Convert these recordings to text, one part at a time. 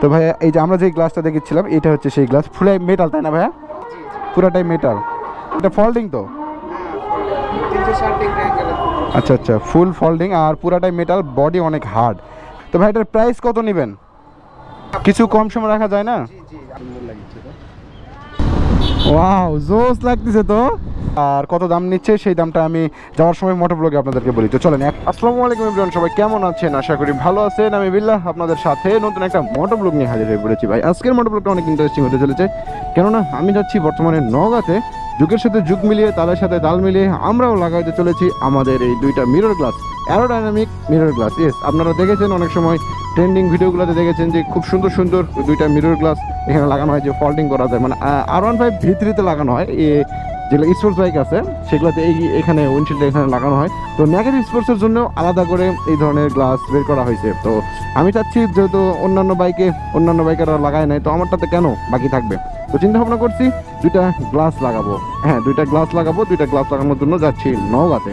তো ভাইয়া এই যে আমরা যে গ্লাসটা দেখেছিলাম এটা হচ্ছে সেই গ্লাস, ফুলাই মেটাল তাই না ভাইয়া? পুরাটাই মেটাল। এটা ফোল্ডিং তো? আচ্ছা আচ্ছা, ফুল ফোল্ডিং আর পুরাটাই মেটাল, বডি অনেক হার্ড। তো ভাই এটার প্রাইস কত নেবেন? কিছু কম সময় রাখা যায় না? ওয়াও, জোস লাগতেছে তো। আর কত দাম নিচ্ছে সেই দামটা আমি যাওয়ার সময় মোটর ব্লগে আপনাদেরকে বলি। তো চলেন। আসসালামু আলাইকুম এভরিওয়ান, সবাই কেমন আছেন? আশা করি ভালো আছেন। আমি বিল্লাহ আপনাদের সাথে নতুন একটা মোটর ব্লগ নিয়ে হাজির হয়ে পড়েছি। ভাই আজকের মোটর ব্লগটা অনেক ইন্টারেস্টিং হতে চলেছে, কেননা আমি যাচ্ছি বর্তমানে নওগাঁতে। যুগের সাথে যুগ মিলিয়ে, তাদের সাথে তাল মিলিয়ে আমরাও লাগাইতে চলেছি আমাদের এই দুইটা mirror glass, aerodynamic mirror glass. Yes, আপনারা দেখেছেন অনেক সময় ট্রেন্ডিং ভিডিওগুলোতে দেখেছেন যে খুব সুন্দর সুন্দর দুইটা মিরর গ্লাস এখানে লাগানো হয়, যে ফল্ডিং করা যায়, মানে R15 ভিতরিতে লাগানো হয়। যেগুলো স্পোর্টস বাইক আছে সেগুলোতে এখানে উইন্ডশিল্ড এখানে লাগানো হয়। তো নেগেটিভ স্পোর্টসের জন্য আলাদা করে এই ধরনের গ্লাস বের করা হয়েছে। তো আমি চাচ্ছি যেহেতু অন্যান্য বাইকেরা লাগায় নাই, তো আমারটাতে কেন বাকি থাকবে। তো চিন্তা ভাবনা করছি দুইটা গ্লাস লাগাবো। হ্যাঁ, দুইটা গ্লাস লাগানোর জন্য যাচ্ছি নওগাঁতে।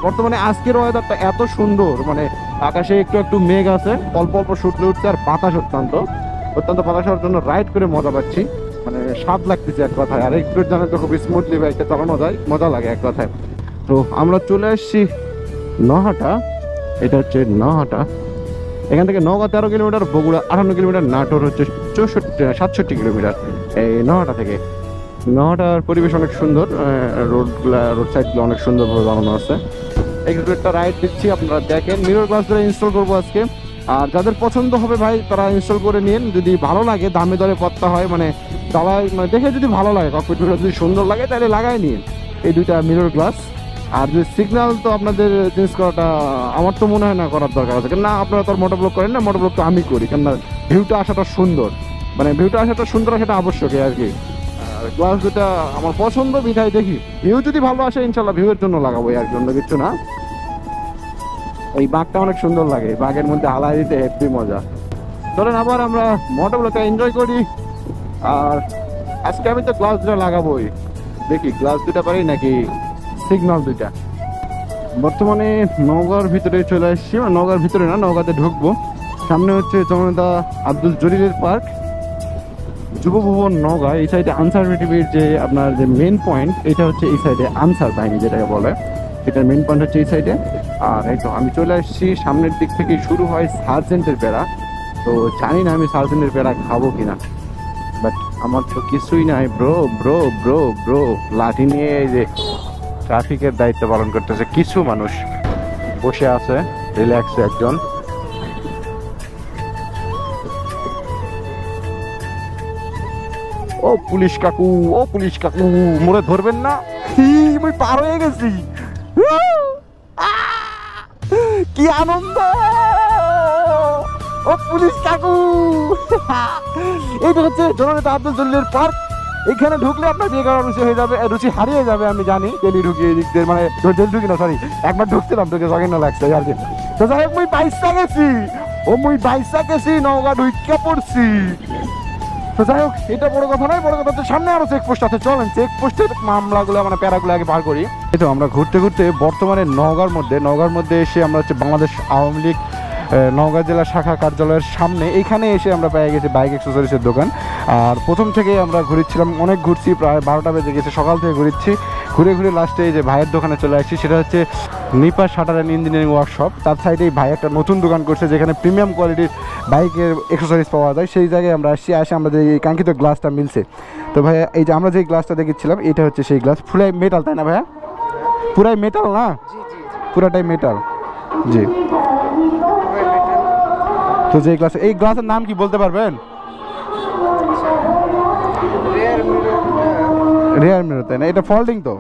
বর্তমানে আজকের ওয়েদারটা এত সুন্দর, মানে আকাশে একটু একটু মেঘ আছে, অল্প অল্প সূর্য উঠছে, আর বাতাস অত্যন্ত বাতাস হওয়ার জন্য রাইড করে মজা পাচ্ছি, মানে স্বাদ লাগতেছে এক কথায়। আর একটু জানে তো খুব স্মুথলি বাইকটা চালানো যায়, মজা লাগে এক কথায়। তো আমরা চলে আসছি নহাটা। এটা হচ্ছে নহাটা। এখান থেকে নওগাঁ 13 কিলোমিটার, বগুড়া 58 কিলোমিটার, নাটোর হচ্ছে 67 কিলোমিটার। এই নহাটা থেকে নহাটার পরিবেশ অনেক সুন্দর, রোড সাইডগুলো অনেক সুন্দরভাবে বানানো আছে। একটু একটা রাইড দিচ্ছি, আপনারা দেখেন। মিরর গ্লাসগুলো ইনস্টল করবো আজকে। আর যাদের পছন্দ হবে ভাই তারা ইনস্টল করে নিন, যদি ভালো লাগে দামে দরে পড়তে হয়, মানে চালাই মানে দেখে যদি ভালো লাগে, ককপিটগুলো যদি সুন্দর লাগে তাহলে লাগাই নিন এই দুইটা মিরর গ্লাস। আর যদি সিগন্যাল তো আপনাদের চেঞ্জ করাটা আমার তো মনে হয় না করার দরকার আছে, কেন না আপনারা তো মোটর ব্লগ করেন না, মোটর ব্লগ তো আমি করি, কেননা ভিউটা আসাটা সুন্দর, মানে ভিউটা আসাটা সুন্দর সেটা আবশ্যক আর কি। আর গ্লাস দুটা আমার পছন্দ বিধায় দেখি, ভিউ যদি ভালো আসে ইনশাল্লাহ ভিউয়ের জন্য লাগাবো, আর জন্য কিছু না। এই বাঘটা অনেক সুন্দর লাগে, বাঘের মধ্যে হালাই দিতে হেব্বি মজা। ধরেন আবার আমরা মোটর ব্লগটা এনজয় করি। আর আজকে আমি তো গ্লাস দুটা লাগাবোই, দেখি গ্লাস দুটা পারি নাকি সিগন্যাল দুইটা। বর্তমানে নওগাঁর ভিতরে চলে আসছি, নওগাঁর ভিতরে না, নওগাঁতে ঢুকবো। সামনে হচ্ছে জননেতা আব্দুল জলিলের পার্ক, যুব ভবন নওগাঁ। এই সাইডে আনসার টিভির যে আপনার যে মেন পয়েন্ট, এটা হচ্ছে এই সাইডে আনসার বাহিনী যেটাকে বলে, এটার মেন পয়েন্ট হচ্ছে এই সাইডে। আর এই তো আমি চলে আসছি, সামনের দিক থেকে শুরু হয় সার্জেন্টের পেড়া। তো জানি না আমি সার্জেন্টের পেড়া খাবো কিনা, বাট আমার তো কিছুই নাই। ব্রো ব্রো ব্রো ব্রো লাঠি নিয়ে এই যে ট্রাফিকের দায়িত্ব পালন করতেছে কিছু মানুষ, বসে আছে রিল্যাক্সে একজন। ও পুলিশ কাকু, ও পুলিশ কাকু, মোরে ধরবেন না, আমি পার হয়ে গেছি। কি আনন্দ! ও পুলিশ কাকু, এইটা হচ্ছে জননেতা আব্দুল জলিলের পার্ক। এখানে ঢুকলে আপনার বিয়ে করার রুচি হয়ে যাবে, রুচি হারিয়ে যাবে। আমি জানি ডেলি ঢুকি এদিকদের, মানে ডেলি ঢুকি না, সরি একবার ঢুকছিলাম, ঢুকে সঙ্গে না লাগছে আর কি। তো যাই হোক, মুই বাইশা গেছি নওগাঁ ঢুকা পড়ছি। তো যাই হোক, এটা বড় কথা নয়, বড় কথা হচ্ছে সামনে আরো চেকপোস্ট আছে। চলেন চেকপোস্টের মামলাগুলো, মানে প্যারাগুলো আগে বার করি। এই তো আমরা ঘুরতে ঘুরতে বর্তমানে নওগাঁর মধ্যে এসে আমরা হচ্ছে বাংলাদেশ আওয়ামী লীগ নওগাঁ জেলা শাখা কার্যালয়ের সামনে, এইখানে এসে আমরা পেয়ে গেছি বাইক অ্যাক্সেসরিজের দোকান। আর প্রথম থেকেই আমরা ঘুরছিলাম, অনেক ঘুরছি, প্রায় 12টা বেজে গেছে, সকাল থেকে ঘুরে ঘুরে লাস্টে এই যে ভাইয়ের দোকানে চলে আসছি। সেটা হচ্ছে Nipa shutter and engineering workshop. তার সাইডেই ভাই একটা নতুন দোকান করছে যেখানে প্রিমিয়াম কোয়ালিটির বাইকের অ্যাক্সেসরিজ পাওয়া যায়। সেই জায়গায় আমরা আসি, আমাদের এই কাঙ্ক্ষিত গ্লাসটা মিলছে। তো ভাইয়া এই যে আমরা যে গ্লাসটা দেখেছিলাম এটা হচ্ছে সেই গ্লাস, ফুলাই মেটাল তাই না ভাইয়া? পুরাই মেটাল না? পুরাটাই মেটাল, জি। তো যে গ্লাস, এই গ্লাসের নাম কি বলতে পারবেন? রেয়ার মিরর তাই না? এটা ফোল্ডিং তো?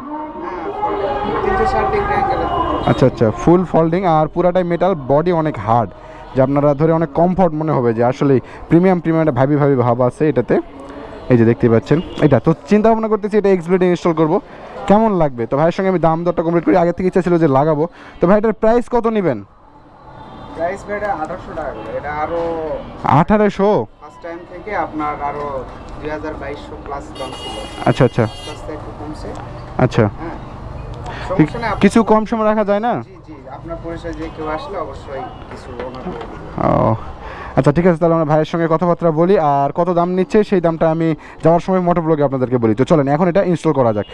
আচ্ছা আচ্ছা, ফুল ফোল্ডিং আর পুরাটাই মেটাল, বডি অনেক হার্ড, যে আপনারা ধরে অনেক কমফর্ট মনে হবে, যে আসলে প্রিমিয়াম একটা ভাবি ভাব আছে এটাতে। এই যে দেখতে পাচ্ছেন এটা। তো চিন্তা ভাবনা করতেছি এটা এক্সব্লেডে ইনস্টল করবো, কেমন লাগবে। তো ভাইয়ের সঙ্গে আমি দাম দরটা কমপ্লিট করি, আগে থেকে ইচ্ছা ছিল যে লাগাবো। তো ভাই এটার প্রাইস কত নেবেন? প্রাইস বেটা 1800 টাকা করে, এটা আরো 1800 ফার্স্ট টাইম থেকে আপনার আরো 2200 প্লাস দাম ছিল। আচ্ছা আচ্ছা, সস্তা একটু কমছে। আচ্ছা, হ্যাঁ সমস্যা নেই, কিছু কম সময় রাখা যায় না? জি জি, আপনার পরিচয় যে কেউ আসলে অবশ্যই কিছু ওনার করে দিবেন। ও আচ্ছা ঠিক আছে, তাহলে আমরা ভাইয়ের সঙ্গে কথাবার্তা বলি, আর কত দাম নিচ্ছে সেই দামটা আমি যাওয়ার সময় মোটর ব্লগে আপনাদেরকে বলি। তো চলেন এখন এটা ইনস্টল করা যাক।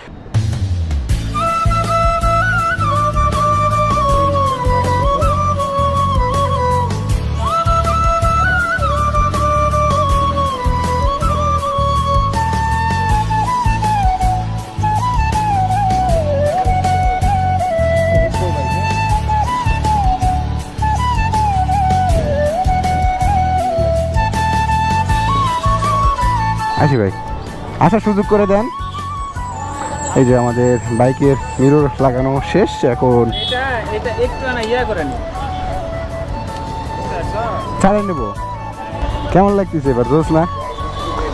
আসি ভাই, আসার সুযোগ করে দেন। এই যে আমাদের বাইকের মিরর লাগানো শেষ, এখন এটা একটু না ইয়া করে নি ছাড়াই নেবো। কেমন লাগতেছে এবার জোস না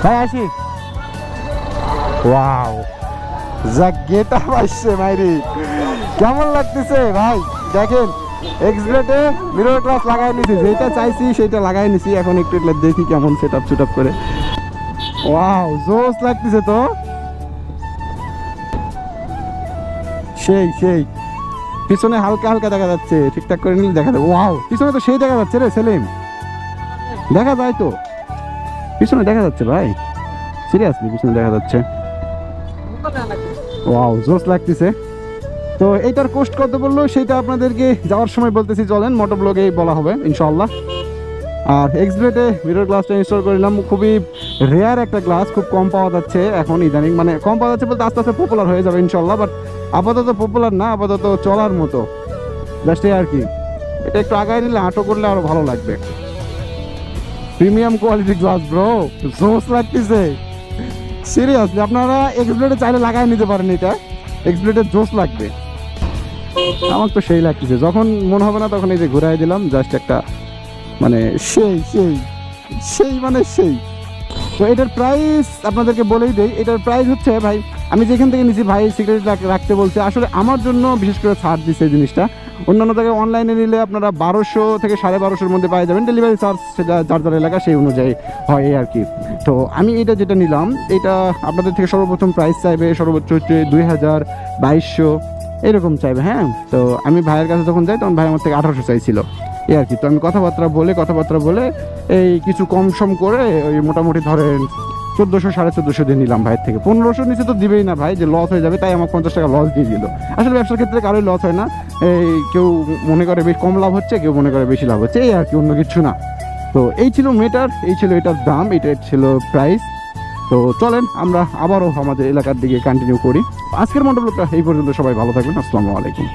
ভাই? আসি। ওয়াও, যা গেটা পাইছে মাইরি, কেমন লাগতেছে ভাই? দেখেন এক্সব্লেডে মিরর গ্লাস লাগাই নিছি, যেটা চাইছি সেটা লাগাই নিছি। এখন একটু দেখি কেমন সেটআপ সুটআপ করে। ওয়াও, জোস লাগতেছে তো, সেই সেই। পিছনে হালকা হালকা দেখা যাচ্ছে, ঠিকঠাক করে নিলে দেখা যাবে। ওয়াও, পিছনে তো সেই দেখা যাচ্ছে রে সেলিম, দেখা যায় তো, পিছনে দেখা যাচ্ছে ভাই, সিরিয়াসলি পিছনে দেখা যাচ্ছে। ওয়াও, জোস লাগতেছে। তো এইটার কোস্ট কত বললো সেটা আপনাদেরকে যাওয়ার সময় বলতেছি, চলেন মোটর ব্লগে বলা হবে ইনশাআল্লাহ। আর এক্সব্লেডে মিরর গ্লাসটা ইনস্টল করলাম, খুবই রেয়ার একটা গ্লাস, খুব কম পাওয়া যাচ্ছে এখন ইদানিং, মানে কম পাওয়া যাচ্ছে বলতে আস্তে আস্তে পপুলার হয়ে যাবে ইনশাআল্লাহ, বাট আপাতত পপুলার না, আপাতত চলার মতো জাস্ট আর কি। এটা একটু আগায় নিলে আটো করলে আরো ভালো লাগবে। প্রিমিয়াম কোয়ালিটি গ্লাস ব্রো, জোস লাগতেছে সিরিয়াসলি। আপনারা এক্সব্লেডে চাইলে লাগাই নিতে পারেন, এটা এক্সব্লেডে জোস লাগবে। আমার তো সেই লাগতেছে, যখন মনে হবে না তখন এই যে ঘুরাই দিলাম, জাস্ট একটা মানে সেই সেই সেই মানে সেই। তো এটার প্রাইস আপনাদেরকে বলেই দেই, এটার প্রাইস হচ্ছে ভাই, আমি যেখান থেকে নিয়েছি ভাই সিক্রেট রাখতে বলছে, আসলে আমার জন্য বিশেষ করে ছাড় দিচ্ছে এই জিনিসটা। অন্যান্য জায়গায় অনলাইনে নিলে আপনারা 1200 থেকে 1250-এর মধ্যে পাই যাবেন, ডেলিভারি চার্জ সেটা যার যার এলাকা সেই অনুযায়ী হয় এই আর কি। তো আমি এটা যেটা নিলাম, এটা আপনাদের থেকে সর্বপ্রথম প্রাইস চাইবে সর্বোচ্চ হচ্ছে 2000-2200 এরকম চাইবে। হ্যাঁ, তো আমি ভাইয়ের কাছে যখন যাই তখন ভাই আমার থেকে 1800 চাইছিল এই আর কি। তো আমি কথাবার্তা বলে এই কিছু কম সম করে ওই মোটামুটি ধরেন 1400-1450 দিয়ে নিলাম ভাইয়ের থেকে। 1500 নিচে তো দিবেই না ভাই, যে লস হয়ে যাবে, তাই আমার 50 টাকা লস দিয়ে দিল। আসলে ব্যবসার ক্ষেত্রে কারোই লস হয় না, এই কেউ মনে করে বেশ কম লাভ হচ্ছে, কেউ মনে করে বেশি লাভ হচ্ছে, এই আর কি, অন্য কিছু না। তো এই ছিল মেটার, এই ছিল এটার দাম, এটা ছিল প্রাইস। তো চলেন আমরা আবারও আমাদের এলাকার দিকে কন্টিনিউ করি। আজকের মন্ডপটা এই পর্যন্ত, সবাই ভালো থাকবেন, আসসালামু আলাইকুম।